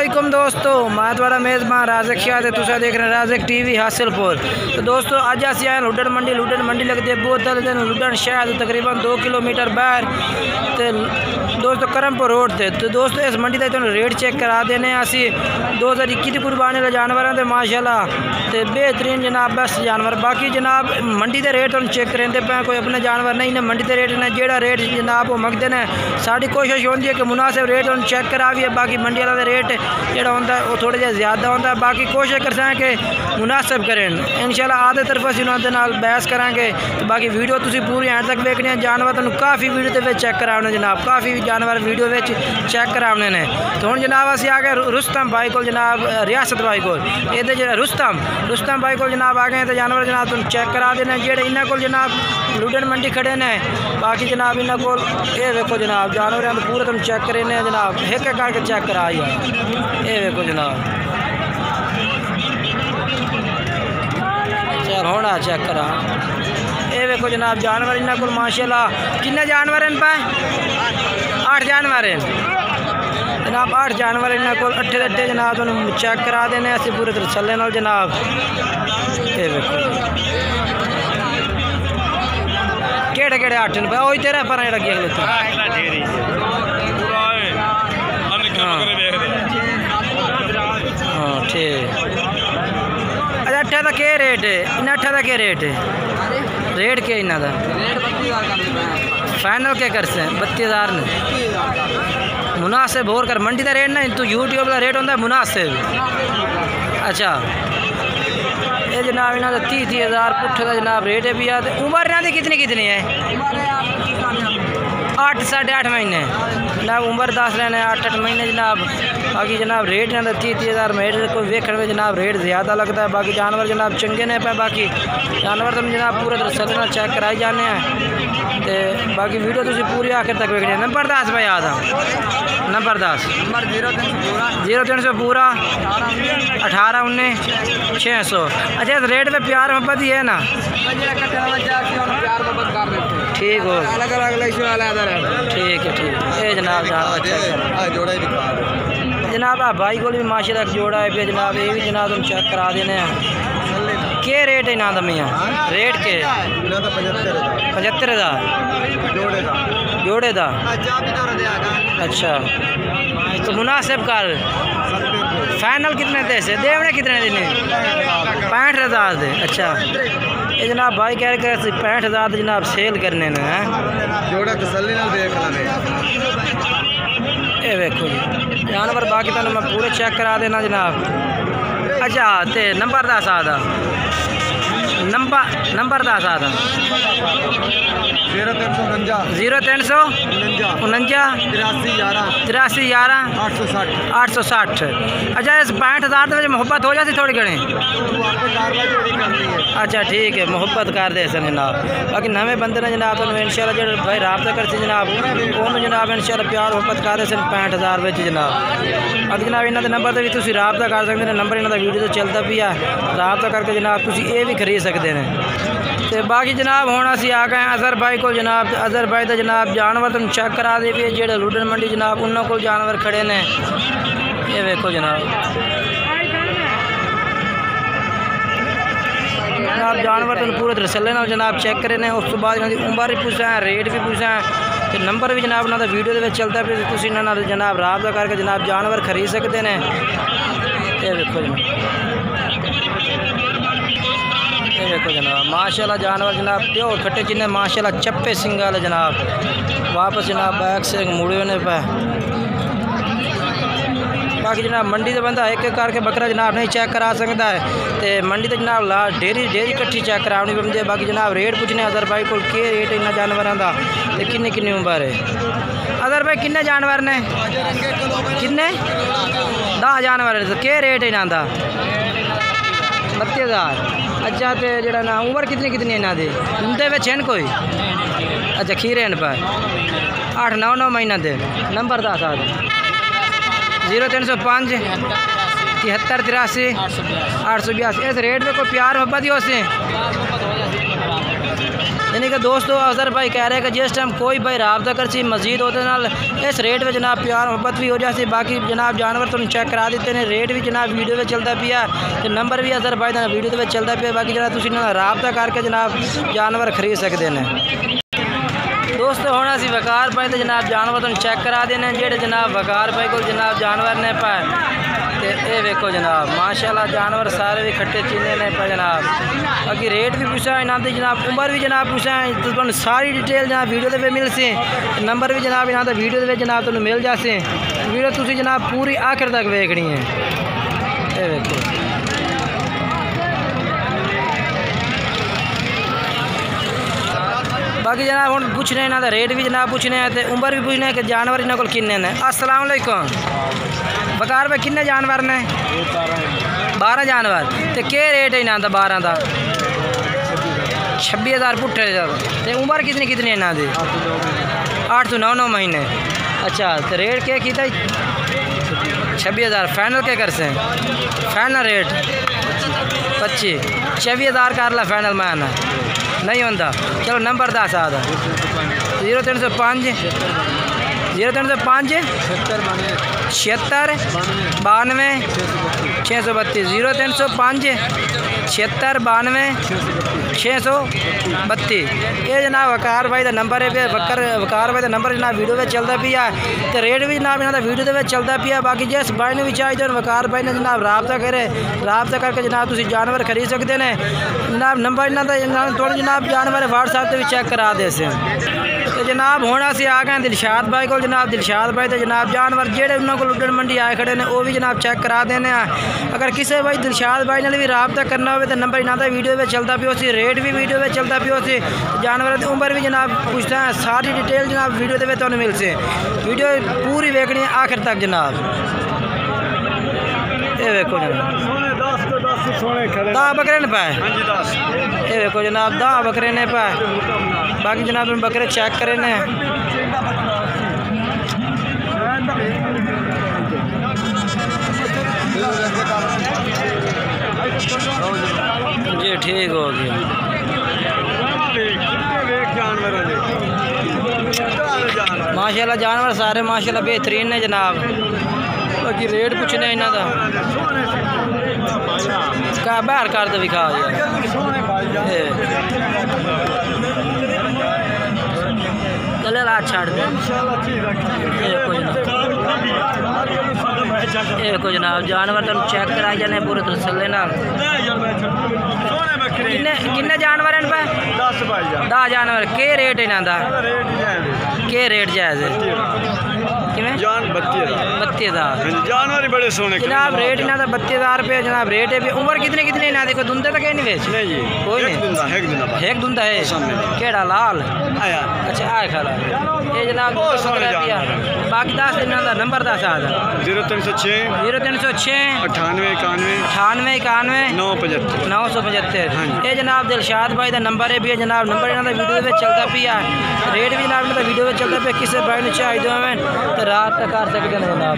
वालेकुम दोस्तों, मैं थोड़ा मेज़बान राज़िक शाह ते तुसा देख रहे राज़िक टीवी हासिलपुर। तो दोस्तों अज असी आए लुडन मंडी लगती है बोतल दिन लुडन शहर तकरीबन 2 किलोमीटर बाहर ते दोस्तों करमपुर रोड से। तो दोस्तों इस मंडी का तुम रेट चेक करा देने असी 2021 की कुर्बानी के जानवर हैं माशाल्लाह ते बेहतरीन जनाब बेस्ट जानवर। बाकी जनाब मंडी के रेट तुम चेक करेंगे पे कोई अपने जानवर नहीं ने मंडी के रेट ने जेड़ा रेट जनाब वो मंगते हैं। साड़ी कोशिश होती है कि मुनासिब रेट हम चेक कराइए। बाकी मंडी वाला रेट जोड़ा होंगे वो थोड़ा जहा ज़्यादा होता है। बाकी कोशिश करते हैं कि मुनासिब करें इंशाल्लाह आधे तरफ अस उन्होंने बहस करांगे। तो बाकी वीडियो तुम पूरी एंड तक देखनी है। जानवर तुम काफ़ी वीडियो के चेक कराने जनाब, काफ़ी जानवर वीडियो में चेक कराने ने। तो हम जनाब असी आ गए रुस्तम भाई को जनाब रियासत भाई को ये रुस्तम भाई को जनाब आ गए। तो जानवर जनाब तुम चेक करा देने जेड़े इन्होंने को जनाब लुडन मंडी खड़े ने। बाकी जनाब इन्होंने को ये देखो जनाब जानवर पूरे तुम चेक करे ने जनाब, एक एक करके चेक करा ये देखो जनाब। चल होना चेक करा ये देखो जनाब जानवर इन्होंने को माशाल्लाह कितने जानवर हैं पे 8 जानवर हैं जनाब। 8 जानवर इन्होंने को अट्ठे जनाब तुम चेक करा देने असी पूरे तसल्ले नाल जनाब। ये देखो केड़े केड़े 8 पे वही तेरा पर लगी अगले हाँ ठीक। अच्छा अट्ठा का क्या रेट है इन 8 का क्या रेट है रेट क्या इन्हों का फाइनल क्या कर से 32,000 ने मुनासिब होर कर मंडी का रेट ना तो यूट्यूब का रेट होता मुनासिब। अच्छा ये जनाब इन्हों का 30,000 पुट्ठे का जनाब रेट है भी। उम्र इन्हों की कितनी है 8 साढ़े 8 महीने जनाब उम्र दस रहे हैं 8 महीने जनाब। बाकी जनाब रेट इन्हों का 30,000 रेट कोई वेखने में जनाब रेट ज़्यादा लगता है। बाकी जानवर जनाब चंगे ने पे बाकी जानवर तुम जनाब पूरे तसल्ली चेक कराई जाने हैं। तो बाकी वीडियो तुम पूरी आखिर तक वेखनी। नंबर 10 भाई याद आ नंबर 10 0300 पूरा 18 19 600। अच्छा इस रेट पे प्यार मोहब्बत ही है ना ठीक हो ठीक है ठीक है जनाब जनाब आप भाई को भी माशाल्लाह जोड़ा है पे जनाब ये भी जनाब तुम चेक करा देने हैं। क्या रेट है इन्हों का मियाँ रेट के 75,000 जोड़े का। अच्छा तो मुनासिब कर फाइनल कितने दे से देवने कितने दिन 65,000 दे। अच्छा ये जनाब भाई कह रहे 65,000 जनाब सेल करने ने जोड़ा तसल्ली नाल देख ले। ये देखो जी जानवर बाकी तो मैं पूरे चेक करा देना जनाब। अच्छा तो नंबर 10 आता नंबर 10 आता 0349 83 11 860। अच्छा इस 65,000 मुहब्बत हो जाती थोड़ी घनी। अच्छा ठीक है मुहब्बत कर दे सन जनाब। बाकी नवे बंदे ने जनाब तो इंशाल्लाह जो भाई रबता करती जनाब वो जनाब इंशाल्लाह प्यार मुहब्बत कर दे सन 65,000 जनाब। बाकी जनाब इन्होंने नंबर से भी तुम रबता कर सकते हैं। नंबर इन्हों का वीडियो तो चलता भी है रबता करके जनाब तुम ये भी खरीद सकते हैं। तो बाकी जनाब हूँ असी आ गए अजहर भाई को जनाब। अजहर भाई तो जनाब जानवर तुम चेक करा दे भी जो लुडन मंडी जनाब उन्होंने को जानवर खड़े ने। ये देखो जनाब जनाब जानवर तुम पूरे तसल्ले नाल जनाब चेक करे ने। उस तो बाद इन्होंने उम्र भी पूछा है रेट भी पूछा है तो नंबर भी जनाब उन्होंने वीडियो के चलता भी तुम इन्होंने जनाब रबता करके जनाब जानवर खरीद सकते हैं। ये देखो ये देखो जनाब माशाल्लाह जानवर जनाब प्योर खट्टे चिन्ह माशाल्लाह चप्पे सिंग वाले जनाब। वापस जनाब बैग से मुड़े होने पे। बाकी जनाब मंडी से बंदा एक एक करके बकरा जनाब नहीं चेक करा सकता है। तो मंडी तो जनाब डेरी कट्ठी चेक करानी पड़ती है। बाकी जनाब रेट पूछने अजहर भाई को क्या रेट है इन्होंने जानवरों का तो किन्नी उम्र है। अजहर भाई किन्ने जानवर ने किन्ने 10 जानवर तो क्या रेट है इन्हों का 32,000। अच्छा तो जरा ना उम्र कितनी है इन्हों की उनके बच्चे हैं कोई। अच्छा खीरे हैं पर 8-9 महीना दे। नंबर 10 आ 0305 73 83 882। इस रेट में कोई प्यार मोहब्बत ही हो यानी कि दोस्तों अजहर भाई कह रहे हैं कि जिस टाइम कोई भाई राबता कर सी मजीद होते नाल इस रेट में जनाब प्यार मुहब्बत भी हो जाती। बाकी जनाब जानवर तुम चेक करा देते हैं, रेट भी जनाब वीडियो में चलता पिया तो नंबर भी अजहर भाई का वीडियो में चलता पिया। बाकी जनाब तुम राबता करके जनाब जानवर खरीद सकते हैं। दोस्तों हुण असीं वकार भाई तो जनाब जानवर तुम चेक करा देने जेडे जनाब वकार भाई को जनाब जानवर ने पाए तो ये वेखो जनाब माशाल्लाह जानवर सारे भी खट्टे चीने ने पे जनाब। बाकी रेट भी पूछा इन्हों की जनाब, उम्र भी जनाब पूछा तो तुम सारी डिटेल जनाब वीडियो के मिल से, नंबर भी जनाब इन्हों का वीडियो के जनाब तुम मिल जासे। वीडियो तुम जनाब पूरी आखिर तक वेखनी है। ये वेखो बाकी जनाब हम पूछने इन्हों का रेट भी जनाब पूछने तो उम्र भी पूछने कि जानवर इन्हों को किन्ने ने। अस्सलाम वालेकुम वकार भाई किन्ने जानवर ने? 12 जानवर तो क्या रेट है इन्हों का? 12 का 26,000 पुट्ठे तो उम्र कितनी कितनी इन्हों की? 8 से 9 महीने। अच्छा तो रेट क्या किया? 26,000 फाइनल क्या कर से? फाइनल रेट 25 26,000 कर ला फाइनल मैं नहीं होता। चलो नंबर 10 आता 0305 76 92 632 0305 76 92 632। ये जनाब वकार भाई का नंबर है। वकार भाई का नंबर जनाब वीडियो में चलता पिया तो रेट भी जनाब इन्होंने वीडियो में चलता पिया। बाकी जिस भाई ने भी चाहिए वकार भाई ने जनाब राबता करे, राबता करके जनाब तुम जानवर खरीद सकते हैं। जनाब नंबर इन्होंने थोड़ी जनाब जानवर व्हाट्सएप पर भी चेक करा दे से। तो जनाब हुण असीं आ गए दिलशाद भाई को। जनाब दिलशाद भाई तो जनाब जानवर जेडे उन्होंने को लुड्डन मंडी आए खड़े ने वो भी जनाब चेक करा देने। अगर किसी भाई दिलशाद भाई ने भी राबता करना हो तो नंबर इन्हों का वीडियो में चलता पियो सी, रेट भी वीडियो में चलता पियो सी, जानवर की उम्र भी जनाब पूछता है, सारी डिटेल जनाब वीडियो के तुहानूं मिल से। वीडियो पूरी वेखनी है आखिर तक जनाब। ये वेखो जनाब 10 बकरे ने पाए। ये वेखो जनाब 10 बकरे ने पाए। बाकी जनाब बकरे चेक करे ने। जी ठीक हो गया। माशाल्लाह जानवर सारे माशाल्लाह बेहतरीन ने जनाब। बाकी रेट पूछने इन्हों का क्या बाहर कर दे विखा चले ला छाड़ दे। को जनाब जानवर तुम चेक कराई जाने पूरे तसल्ले नाल। किन्ने जानवर हैं पे? 10 जानवर। के रेट इन्हों का? के रेट जायज़ है? किवें? 32,000 जानवर बड़े सोने जनाब। रेट इन्हों का 32,000 रुपये जनाब रेट है। उम्र कितनी कितनी इन्हों देखो दुंदे तक नहीं बेच? नहीं जी कोई नहीं। एक दुंदा है केड़ा लाल? अच्छा आए खाला ये जनाब। बाकी 10 इन्हों का नंबर 10 आता 0306 98 91 975। ये जनाब दिलशाद भाई का नंबर है भी जनाब। नंबर इन्हों का वीडियो में चलता पिया, रेट भी जनाब इन्हों का वीडियो में चलता पिया। किसी भाई ने चाहिए हमें तो रात तक कर सकते हैं जनाब।